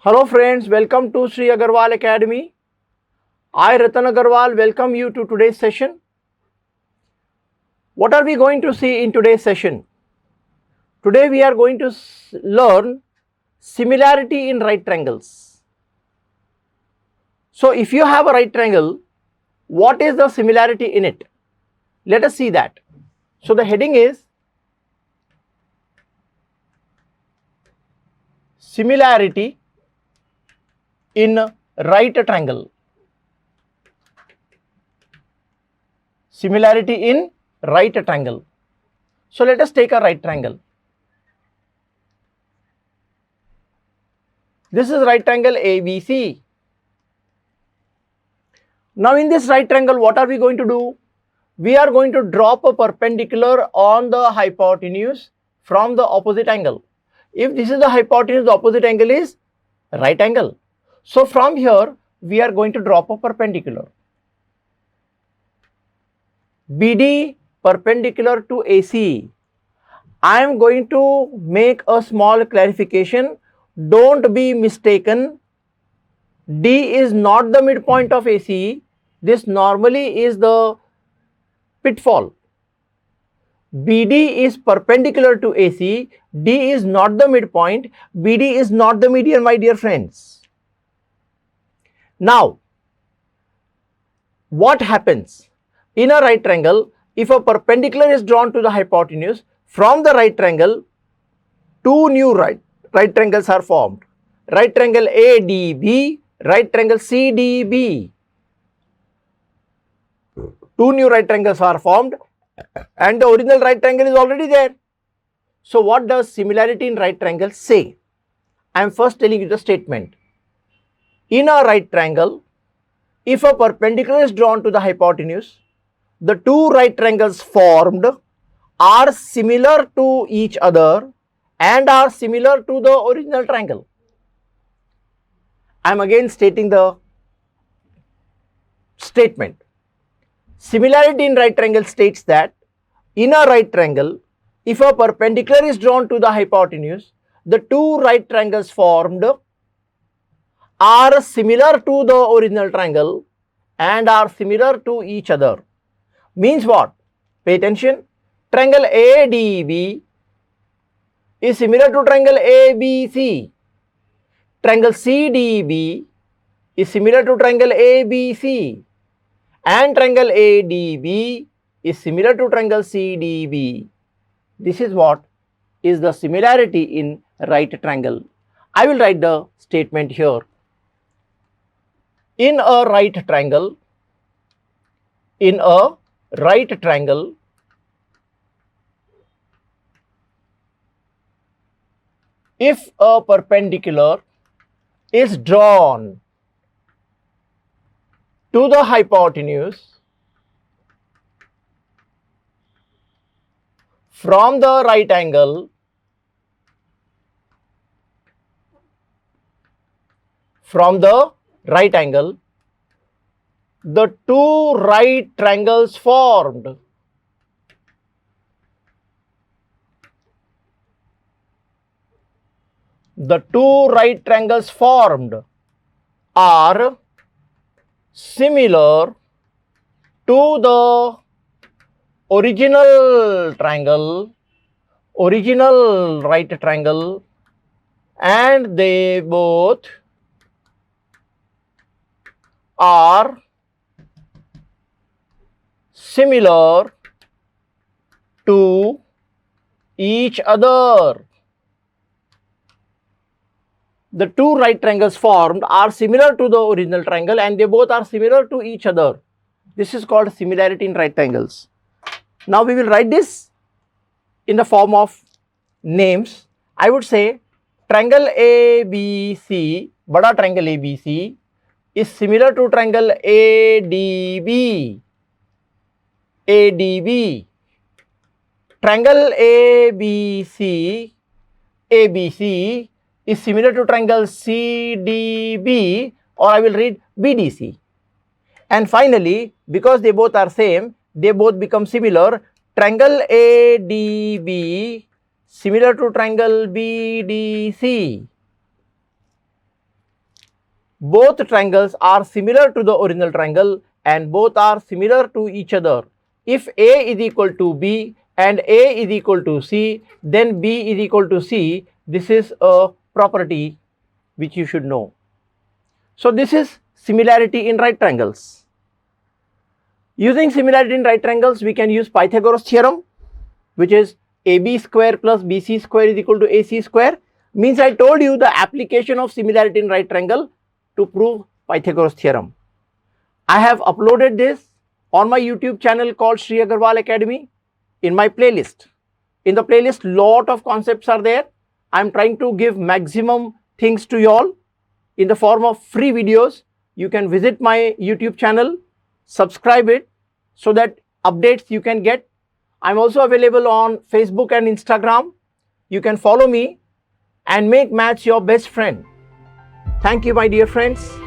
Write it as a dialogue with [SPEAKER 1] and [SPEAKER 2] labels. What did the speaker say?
[SPEAKER 1] Hello friends, welcome to Sri Agarwal Academy. I Ratan Agarwal welcome you to today's session. What are we going to see in today's session? Today we are going to learn similarity in right triangles. So if you have a right triangle, what is the similarity in it? Let us see that. So the heading is similarity in right triangle. Similarity in right triangle. So let us take a right triangle. This is right triangle ABC. Now in this right triangle, what are we going to do? We are going to drop a perpendicular on the hypotenuse from the opposite angle. If this is the hypotenuse, the opposite angle is right angle. So from here, we are going to drop a perpendicular. BD perpendicular to AC. I am going to make a small clarification. Don't be mistaken. D is not the midpoint of AC. This normally is the pitfall. BD is perpendicular to AC. D is not the midpoint. BD is not the median, my dear friends. Now, what happens? In a right triangle, if a perpendicular is drawn to the hypotenuse, from the right triangle, two new right triangles are formed. Right triangle ADB, right triangle CDB. Two new right triangles are formed and the original right triangle is already there. So what does similarity in right triangle say? I am first telling you the statement. In a right triangle, if a perpendicular is drawn to the hypotenuse, the two right triangles formed are similar to each other and are similar to the original triangle. I am again stating the statement. Similarity in right triangle states that in a right triangle, if a perpendicular is drawn to the hypotenuse, the two right triangles formed are similar to the original triangle and are similar to each other. Means what? Pay attention. Triangle ADB is similar to triangle ABC. Triangle CDB is similar to triangle ABC. And triangle ADB is similar to triangle CDB. This is what is the similarity in right triangle. I will write the statement here. In a right triangle, if a perpendicular is drawn to the hypotenuse from the right angle, the two right triangles formed are similar to the original right triangle, and they both are similar to each other. The two right triangles formed are similar to the original triangle and they both are similar to each other. This is called similarity in right triangles. Now we will write this in the form of names. I would say triangle ABC, bada triangle ABC is similar to triangle ADB. Triangle ABC is similar to triangle CDB, or I will read BDC. And finally, because they both are same, they both become similar. Triangle ADB similar to triangle BDC. both triangles are similar to the original triangle and both are similar to each other. If A is equal to B and A is equal to C, then B is equal to C. This is a property which you should know. So this is similarity in right triangles. Using similarity in right triangles, we can use Pythagoras theorem, which is AB square plus BC square is equal to AC square. Means I told you the application of similarity in right triangle to prove Pythagoras theorem. I have uploaded this on my YouTube channel called Sri Agarwal Academy in my playlist. In the playlist, lot of concepts are there. I am trying to give maximum things to you all in the form of free videos. You can visit my YouTube channel, subscribe it so that updates you can get. I'm also available on Facebook and Instagram. You can follow me and make maths your best friend. Thank you, my dear friends.